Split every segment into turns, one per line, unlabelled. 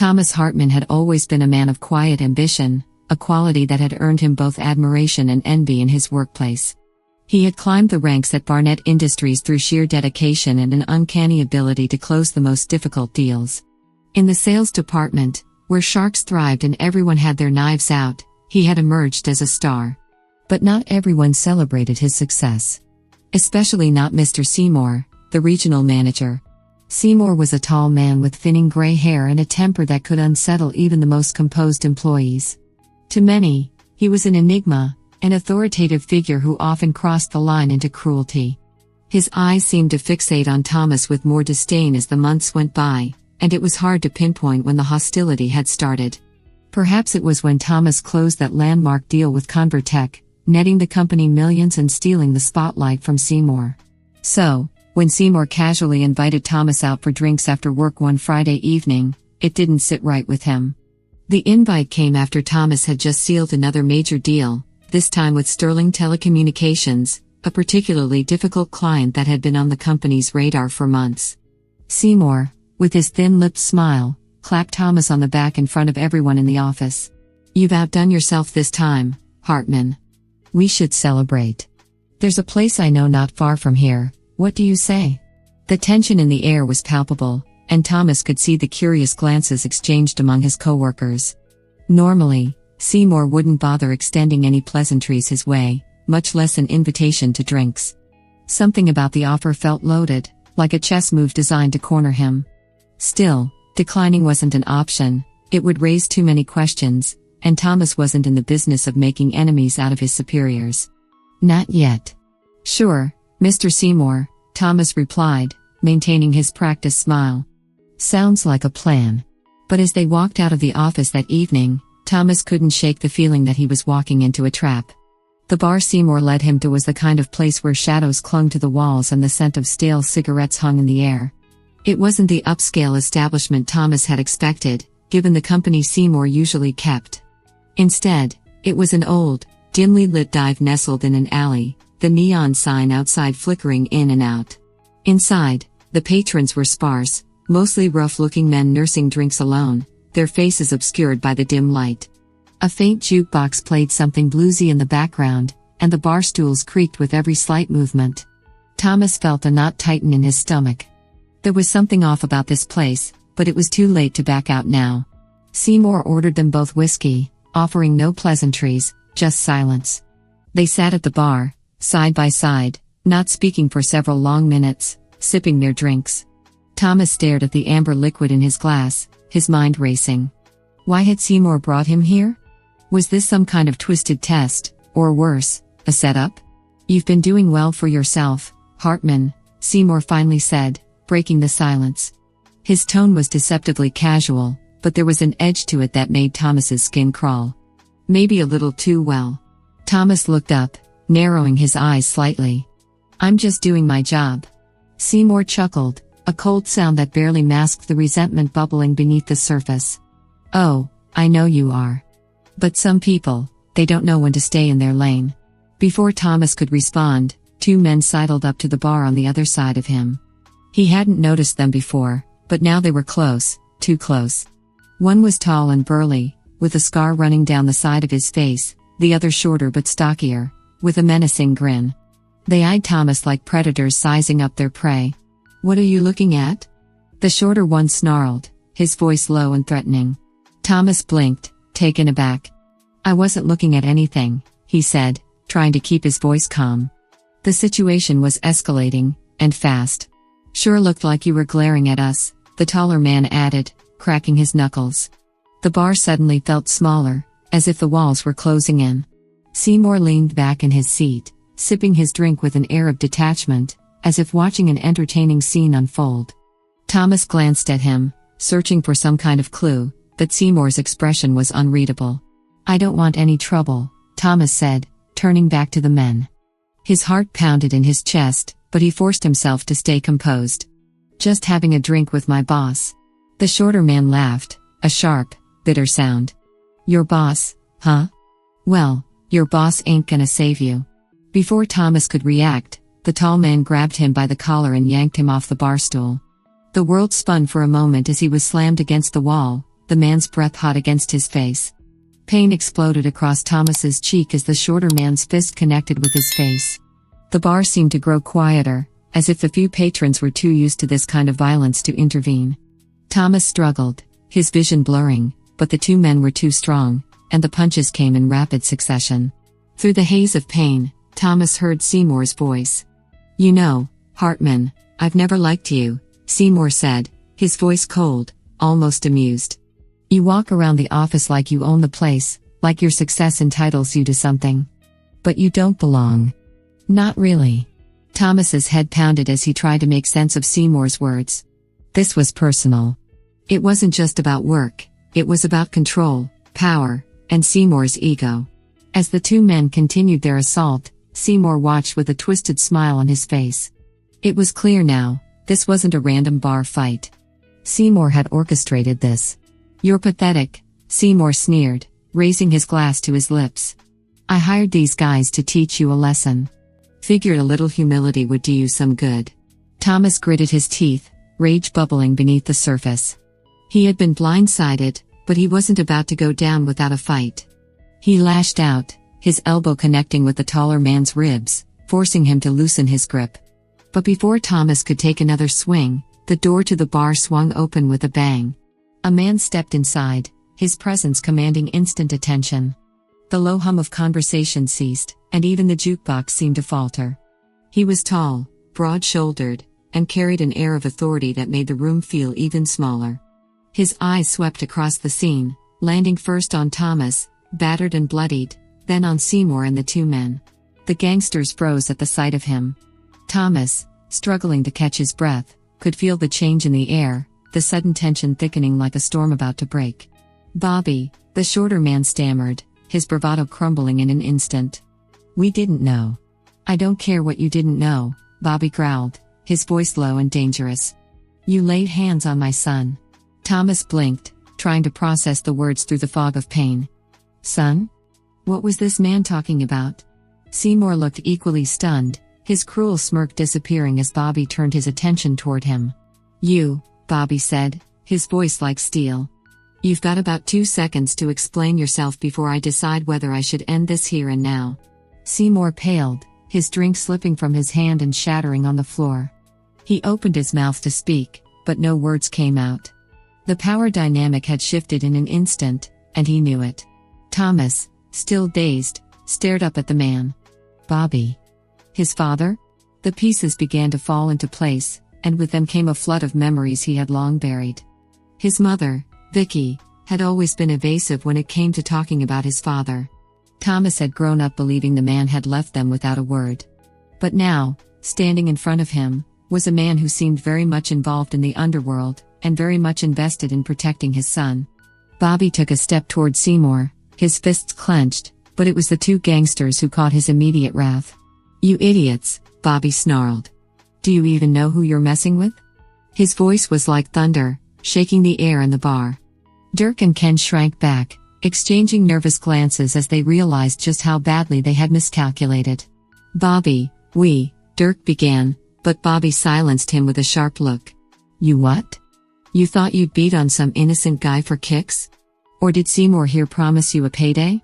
Thomas Hartman had always been a man of quiet ambition, a quality that had earned him both admiration and envy in his workplace. He had climbed the ranks at Barnett Industries through sheer dedication and an uncanny ability to close the most difficult deals. In the sales department, where sharks thrived and everyone had their knives out, he had emerged as a star. But not everyone celebrated his success. Especially not Mr. Seymour, the regional manager. Seymour was a tall man with thinning gray hair and a temper that could unsettle even the most composed employees. To many, he was an enigma, an authoritative figure who often crossed the line into cruelty. His eyes seemed to fixate on Thomas with more disdain as the months went by, and it was hard to pinpoint when the hostility had started. Perhaps it was when Thomas closed that landmark deal with Convertech, netting the company millions and stealing the spotlight from Seymour. So, when Seymour casually invited Thomas out for drinks after work one Friday evening, it didn't sit right with him. The invite came after Thomas had just sealed another major deal, this time with Sterling Telecommunications, a particularly difficult client that had been on the company's radar for months. Seymour, with his thin-lipped smile, clapped Thomas on the back in front of everyone in the office. "You've outdone yourself this time, Hartman. We should celebrate. There's a place I know not far from here. What do you say?" The tension in the air was palpable, and Thomas could see the curious glances exchanged among his coworkers. Normally, Seymour wouldn't bother extending any pleasantries his way, much less an invitation to drinks. Something about the offer felt loaded, like a chess move designed to corner him. Still, declining wasn't an option, it would raise too many questions, and Thomas wasn't in the business of making enemies out of his superiors. "Not yet." "Sure, Mr. Seymour," Thomas replied, maintaining his practiced smile. "Sounds like a plan." But as they walked out of the office that evening, Thomas couldn't shake the feeling that he was walking into a trap. The bar Seymour led him to was the kind of place where shadows clung to the walls and the scent of stale cigarettes hung in the air. It wasn't the upscale establishment Thomas had expected, given the company Seymour usually kept. Instead, it was an old, dimly lit dive nestled in an alley, the neon sign outside flickering in and out. Inside, the patrons were sparse, mostly rough-looking men nursing drinks alone, their faces obscured by the dim light. A faint jukebox played something bluesy in the background, and the bar stools creaked with every slight movement. Thomas felt a knot tighten in his stomach. There was something off about this place, but it was too late to back out now. Seymour ordered them both whiskey, offering no pleasantries, just silence. They sat at the bar, side by side, not speaking for several long minutes, sipping their drinks. Thomas stared at the amber liquid in his glass, his mind racing. Why had Seymour brought him here? Was this some kind of twisted test, or worse, a setup? "You've been doing well for yourself, Hartman," Seymour finally said, breaking the silence. His tone was deceptively casual, but there was an edge to it that made Thomas's skin crawl. Maybe a little too well. Thomas looked up, narrowing his eyes slightly. "I'm just doing my job." Seymour chuckled, a cold sound that barely masked the resentment bubbling beneath the surface. "Oh, I know you are. But some people, they don't know when to stay in their lane." Before Thomas could respond, two men sidled up to the bar on the other side of him. He hadn't noticed them before, but now they were close, too close. One was tall and burly, with a scar running down the side of his face, the other shorter but stockier, with a menacing grin. They eyed Thomas like predators sizing up their prey. "What are you looking at?" The shorter one snarled, his voice low and threatening. Thomas blinked, taken aback. "I wasn't looking at anything," he said, trying to keep his voice calm. The situation was escalating, and fast. "Sure looked like you were glaring at us," the taller man added, cracking his knuckles. The bar suddenly felt smaller, as if the walls were closing in. Seymour leaned back in his seat, sipping his drink with an air of detachment, as if watching an entertaining scene unfold. Thomas glanced at him, searching for some kind of clue, but Seymour's expression was unreadable. "I don't want any trouble," Thomas said, turning back to the men. His heart pounded in his chest, but he forced himself to stay composed. "Just having a drink with my boss." The shorter man laughed, a sharp, bitter sound. "Your boss, huh? Well, your boss ain't gonna save you." Before Thomas could react, the tall man grabbed him by the collar and yanked him off the bar stool. The world spun for a moment as he was slammed against the wall, the man's breath hot against his face. Pain exploded across Thomas's cheek as the shorter man's fist connected with his face. The bar seemed to grow quieter, as if the few patrons were too used to this kind of violence to intervene. Thomas struggled, his vision blurring, but the two men were too strong, and the punches came in rapid succession. Through the haze of pain, Thomas heard Seymour's voice. "You know, Hartman, I've never liked you," Seymour said, his voice cold, almost amused. "You walk around the office like you own the place, like your success entitles you to something. But you don't belong." "Not really." Thomas's head pounded as he tried to make sense of Seymour's words. This was personal. It wasn't just about work, it was about control, power, and Seymour's ego. As the two men continued their assault, Seymour watched with a twisted smile on his face. It was clear now, this wasn't a random bar fight. Seymour had orchestrated this. "You're pathetic," Seymour sneered, raising his glass to his lips. "I hired these guys to teach you a lesson. Figured a little humility would do you some good." Thomas gritted his teeth, rage bubbling beneath the surface. He had been blindsided, but he wasn't about to go down without a fight. He lashed out, his elbow connecting with the taller man's ribs, forcing him to loosen his grip. But before Thomas could take another swing, the door to the bar swung open with a bang. A man stepped inside, his presence commanding instant attention. The low hum of conversation ceased, and even the jukebox seemed to falter. He was tall, broad-shouldered, and carried an air of authority that made the room feel even smaller. His eyes swept across the scene, landing first on Thomas, battered and bloodied, then on Seymour and the two men. The gangsters froze at the sight of him. Thomas, struggling to catch his breath, could feel the change in the air, the sudden tension thickening like a storm about to break. "Bobby," the shorter man stammered, his bravado crumbling in an instant. "We didn't know." "I don't care what you didn't know," Bobby growled, his voice low and dangerous. "You laid hands on my son." Thomas blinked, trying to process the words through the fog of pain. "Son? What was this man talking about?" Seymour looked equally stunned, his cruel smirk disappearing as Bobby turned his attention toward him. "You," Bobby said, his voice like steel. "You've got about 2 seconds to explain yourself before I decide whether I should end this here and now." Seymour paled, his drink slipping from his hand and shattering on the floor. He opened his mouth to speak, but no words came out. The power dynamic had shifted in an instant, and he knew it. Thomas, still dazed, stared up at the man. Bobby. His father? The pieces began to fall into place, and with them came a flood of memories he had long buried. His mother, Vicky, had always been evasive when it came to talking about his father. Thomas had grown up believing the man had left them without a word. But now, standing in front of him, was a man who seemed very much involved in the underworld, and very much invested in protecting his son. Bobby took a step toward Seymour, his fists clenched, but it was the two gangsters who caught his immediate wrath. "You idiots," Bobby snarled. "Do you even know who you're messing with?" His voice was like thunder, shaking the air in the bar. Dirk and Ken shrank back, exchanging nervous glances as they realized just how badly they had miscalculated. "Bobby, Dirk began, but Bobby silenced him with a sharp look. "You what? You thought you'd beat on some innocent guy for kicks? Or did Seymour here promise you a payday?"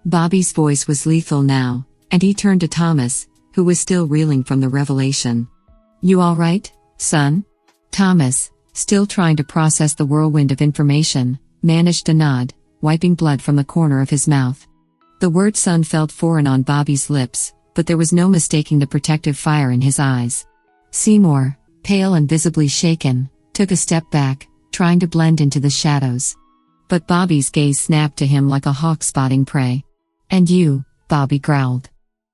Bobby's voice was lethal now, and he turned to Thomas, who was still reeling from the revelation. "You all right, son?" Thomas, still trying to process the whirlwind of information, managed a nod, wiping blood from the corner of his mouth. The word son felt foreign on Bobby's lips, but there was no mistaking the protective fire in his eyes. Seymour, pale and visibly shaken, took a step back, trying to blend into the shadows. But Bobby's gaze snapped to him like a hawk spotting prey. "And you," Bobby growled.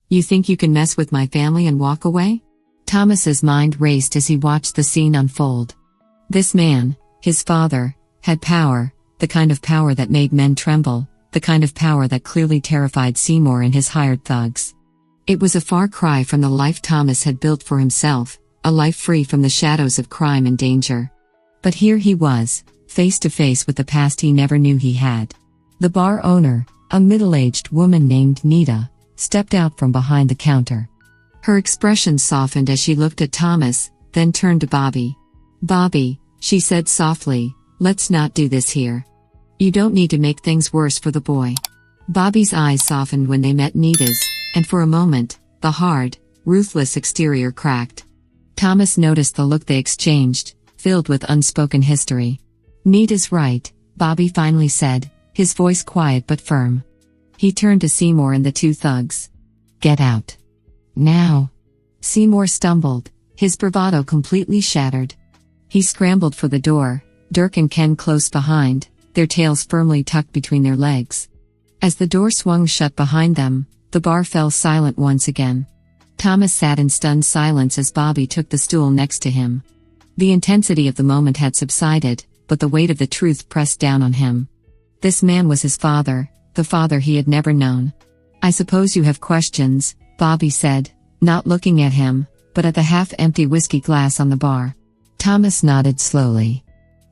"You think you can mess with my family and walk away?" Thomas's mind raced as he watched the scene unfold. This man, his father, had power, the kind of power that made men tremble, the kind of power that clearly terrified Seymour and his hired thugs. It was a far cry from the life Thomas had built for himself, a life free from the shadows of crime and danger. But here he was, face to face with the past he never knew he had. The bar owner, a middle-aged woman named Nita, stepped out from behind the counter. Her expression softened as she looked at Thomas, then turned to Bobby. "Bobby," she said softly, "let's not do this here. You don't need to make things worse for the boy. Bobby's eyes softened when they met Nita's, and for a moment, the hard, ruthless exterior cracked. Thomas noticed the look they exchanged, filled with unspoken history. Nita's right, Bobby finally said, his voice quiet but firm. He turned to Seymour and the two thugs. Get out. Now. Seymour stumbled, his bravado completely shattered. He scrambled for the door, Dirk and Ken close behind, their tails firmly tucked between their legs. As the door swung shut behind them, the bar fell silent once again. Thomas sat in stunned silence as Bobby took the stool next to him. The intensity of the moment had subsided, but the weight of the truth pressed down on him. This man was his father, the father he had never known. I suppose you have questions, Bobby said, not looking at him, but at the half-empty whiskey glass on the bar. Thomas nodded slowly.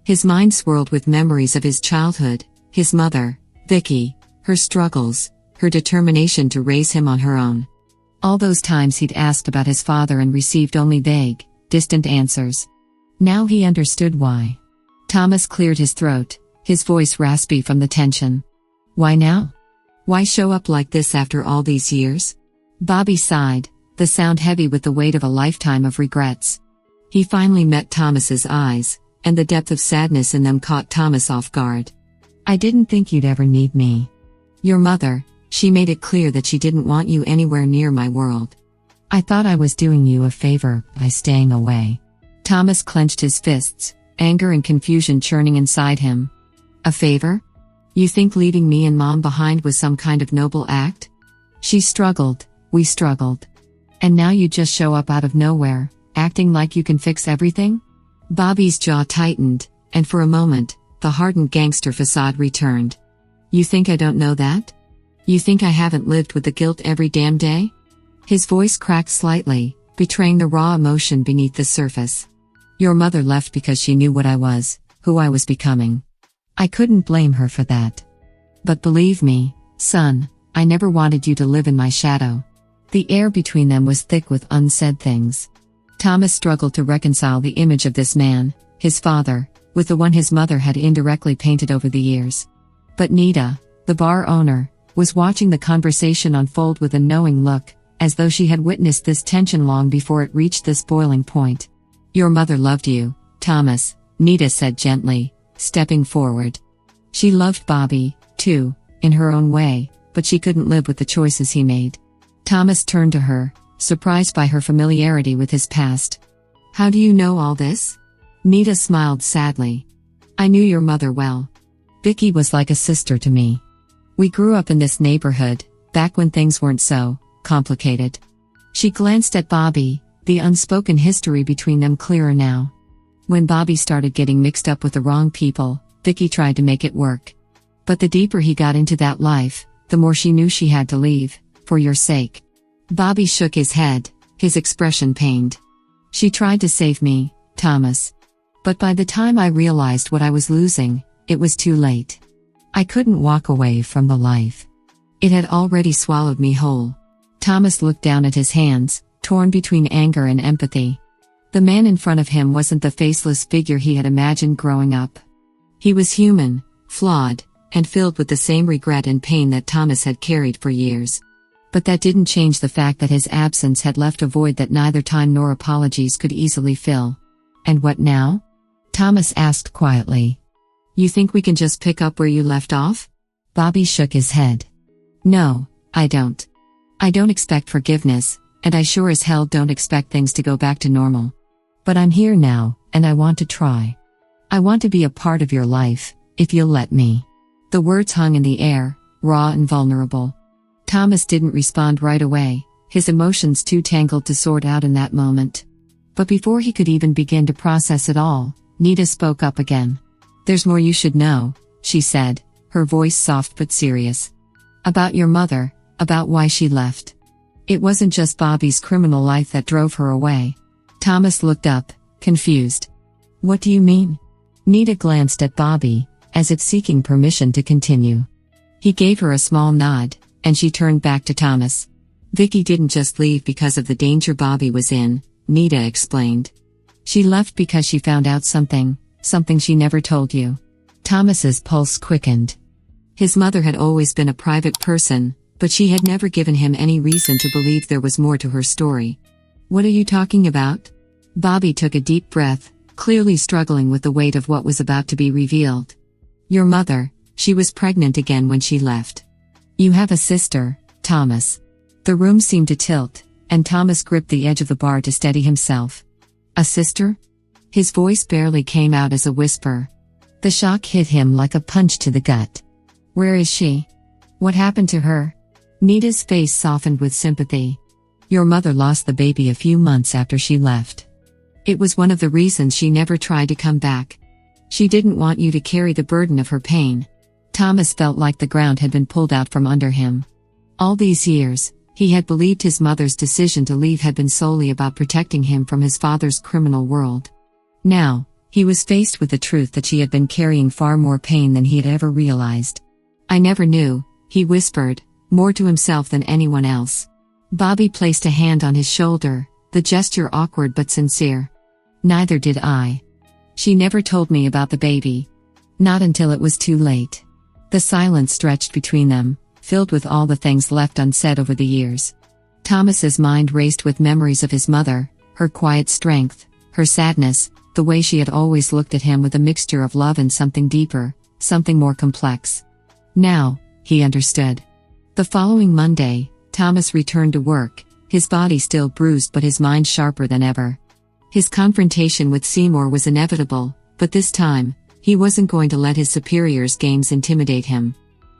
His mind swirled with memories of his childhood, his mother, Vicky, her struggles, her determination to raise him on her own. All those times he'd asked about his father and received only vague, distant answers. Now he understood why. Thomas cleared his throat, his voice raspy from the tension. Why now? Why show up like this after all these years? Bobby sighed, the sound heavy with the weight of a lifetime of regrets. He finally met Thomas's eyes, and the depth of sadness in them caught Thomas off guard. I didn't think you'd ever need me. Your mother, she made it clear that she didn't want you anywhere near my world. I thought I was doing you a favor by staying away. Thomas clenched his fists, anger and confusion churning inside him. A favor? You think leaving me and Mom behind was some kind of noble act? She struggled, we struggled. And now you just show up out of nowhere, acting like you can fix everything? Bobby's jaw tightened, and for a moment, the hardened gangster facade returned. You think I don't know that? You think I haven't lived with the guilt every damn day? His voice cracked slightly, betraying the raw emotion beneath the surface. Your mother left because she knew what I was, who I was becoming. I couldn't blame her for that. But believe me, son, I never wanted you to live in my shadow. The air between them was thick with unsaid things. Thomas struggled to reconcile the image of this man, his father, with the one his mother had indirectly painted over the years. But Nita, the bar owner, was watching the conversation unfold with a knowing look, as though she had witnessed this tension long before it reached this boiling point. Your mother loved you, Thomas, Nita said gently, stepping forward. She loved Bobby, too, in her own way, but she couldn't live with the choices he made. Thomas turned to her, surprised by her familiarity with his past. How do you know all this? Nita smiled sadly. I knew your mother well. Vicky was like a sister to me. We grew up in this neighborhood, back when things weren't so complicated. She glanced at Bobby, the unspoken history between them clearer now. When Bobby started getting mixed up with the wrong people, Vicky tried to make it work. But the deeper he got into that life, the more she knew she had to leave, for your sake. Bobby shook his head, his expression pained. She tried to save me, Thomas. But by the time I realized what I was losing, it was too late. I couldn't walk away from the life. It had already swallowed me whole. Thomas looked down at his hands, torn between anger and empathy. The man in front of him wasn't the faceless figure he had imagined growing up. He was human, flawed, and filled with the same regret and pain that Thomas had carried for years. But that didn't change the fact that his absence had left a void that neither time nor apologies could easily fill. And what now? Thomas asked quietly. You think we can just pick up where you left off? Bobby shook his head. No, I don't. I don't expect forgiveness, and I sure as hell don't expect things to go back to normal. But I'm here now, and I want to try. I want to be a part of your life, if you'll let me. The words hung in the air, raw and vulnerable. Thomas didn't respond right away, his emotions too tangled to sort out in that moment. But before he could even begin to process it all, Nita spoke up again. There's more you should know, she said, her voice soft but serious. About your mother, about why she left. It wasn't just Bobby's criminal life that drove her away. Thomas looked up, confused. What do you mean? Nita glanced at Bobby, as if seeking permission to continue. He gave her a small nod, and she turned back to Thomas. Vicky didn't just leave because of the danger Bobby was in, Nita explained. She left because she found out something she never told you. Thomas's pulse quickened. His mother had always been a private person, but she had never given him any reason to believe there was more to her story. "What are you talking about?" Bobby took a deep breath, clearly struggling with the weight of what was about to be revealed. "Your mother, she was pregnant again when she left. You have a sister, Thomas." The room seemed to tilt, and Thomas gripped the edge of the bar to steady himself. "A sister?" His voice barely came out as a whisper. The shock hit him like a punch to the gut. "Where is she? What happened to her?" Nita's face softened with sympathy. "Your mother lost the baby a few months after she left. It was one of the reasons she never tried to come back. She didn't want you to carry the burden of her pain." Thomas felt like the ground had been pulled out from under him. All these years, he had believed his mother's decision to leave had been solely about protecting him from his father's criminal world. Now, he was faced with the truth that she had been carrying far more pain than he had ever realized. "I never knew," he whispered, more to himself than anyone else. Bobby placed a hand on his shoulder, the gesture awkward but sincere. "Neither did I. She never told me about the baby. Not until it was too late." The silence stretched between them, filled with all the things left unsaid over the years. Thomas's mind raced with memories of his mother, her quiet strength, her sadness, the way she had always looked at him with a mixture of love and something deeper, something more complex. Now, he understood. The following Monday, Thomas returned to work, his body still bruised but his mind sharper than ever. His confrontation with Seymour was inevitable, but this time, he wasn't going to let his superiors' games intimidate him.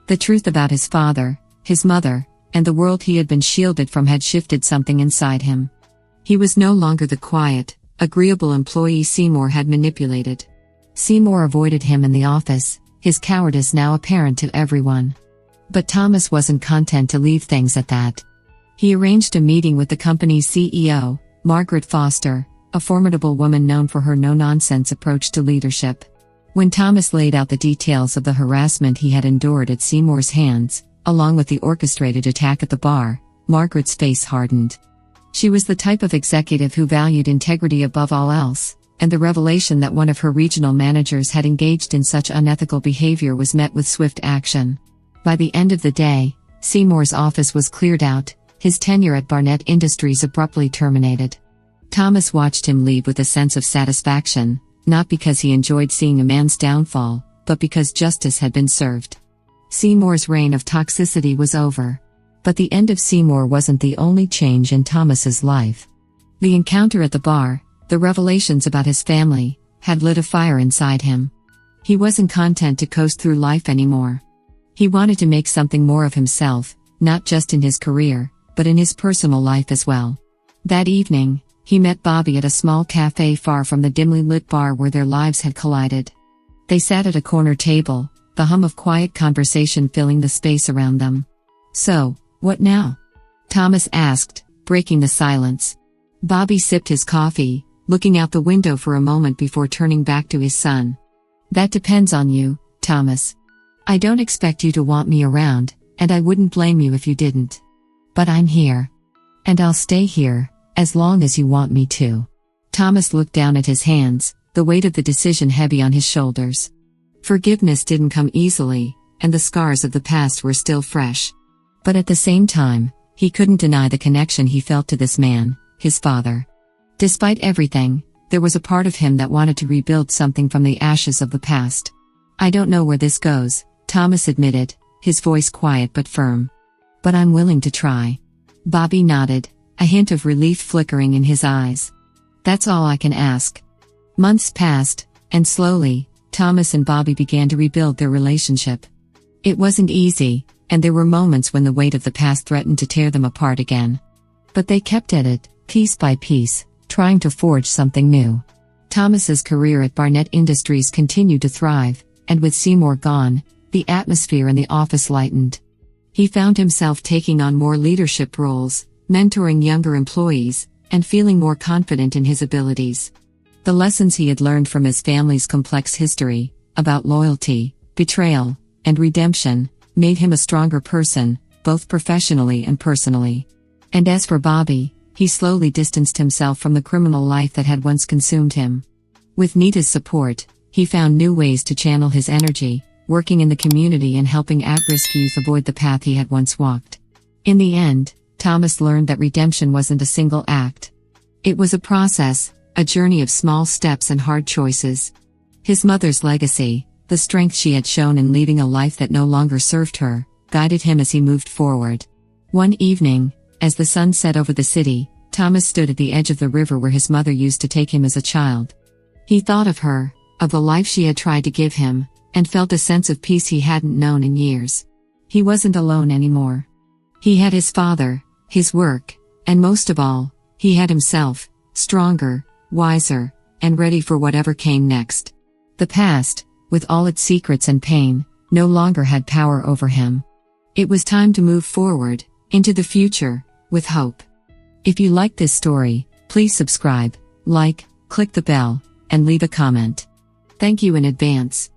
The truth about his father, his mother, and the world he had been shielded from had shifted something inside him. He was no longer the quiet, agreeable employee Seymour had manipulated. Seymour avoided him in the office, his cowardice now apparent to everyone. But Thomas wasn't content to leave things at that. He arranged a meeting with the company's CEO, Margaret Foster, a formidable woman known for her no-nonsense approach to leadership. When Thomas laid out the details of the harassment he had endured at Seymour's hands, along with the orchestrated attack at the bar, Margaret's face hardened. She was the type of executive who valued integrity above all else, and the revelation that one of her regional managers had engaged in such unethical behavior was met with swift action. By the end of the day, Seymour's office was cleared out, his tenure at Barnett Industries abruptly terminated. Thomas watched him leave with a sense of satisfaction, not because he enjoyed seeing a man's downfall, but because justice had been served. Seymour's reign of toxicity was over. But the end of Seymour wasn't the only change in Thomas's life. The encounter at the bar, the revelations about his family, had lit a fire inside him. He wasn't content to coast through life anymore. He wanted to make something more of himself, not just in his career, but in his personal life as well. That evening, he met Bobby at a small cafe far from the dimly lit bar where their lives had collided. They sat at a corner table, the hum of quiet conversation filling the space around them. "So, what now?" Thomas asked, breaking the silence. Bobby sipped his coffee, looking out the window for a moment before turning back to his son. "That depends on you, Thomas. I don't expect you to want me around, and I wouldn't blame you if you didn't. But I'm here. And I'll stay here, as long as you want me to." Thomas looked down at his hands, the weight of the decision heavy on his shoulders. Forgiveness didn't come easily, and the scars of the past were still fresh. But at the same time, he couldn't deny the connection he felt to this man, his father. Despite everything, there was a part of him that wanted to rebuild something from the ashes of the past. "I don't know where this goes," Thomas admitted, his voice quiet but firm. "But I'm willing to try." Bobby nodded, a hint of relief flickering in his eyes. "That's all I can ask." Months passed, and slowly, Thomas and Bobby began to rebuild their relationship. It wasn't easy, and there were moments when the weight of the past threatened to tear them apart again. But they kept at it, piece by piece, trying to forge something new. Thomas's career at Barnett Industries continued to thrive, and with Seymour gone, the atmosphere in the office lightened. He found himself taking on more leadership roles, mentoring younger employees, and feeling more confident in his abilities. The lessons he had learned from his family's complex history, about loyalty, betrayal, and redemption, made him a stronger person, both professionally and personally. And as for Bobby, he slowly distanced himself from the criminal life that had once consumed him. With Nita's support, he found new ways to channel his energy, working in the community and helping at-risk youth avoid the path he had once walked. In the end, Thomas learned that redemption wasn't a single act. It was a process, a journey of small steps and hard choices. His mother's legacy, the strength she had shown in leading a life that no longer served her, guided him as he moved forward. One evening, as the sun set over the city, Thomas stood at the edge of the river where his mother used to take him as a child. He thought of her, of the life she had tried to give him, and felt a sense of peace he hadn't known in years. He wasn't alone anymore. He had his father, his work, and most of all, he had himself, stronger, wiser, and ready for whatever came next. The past, with all its secrets and pain, no longer had power over him. It was time to move forward, into the future, with hope. If you liked this story, please subscribe, like, click the bell, and leave a comment. Thank you in advance.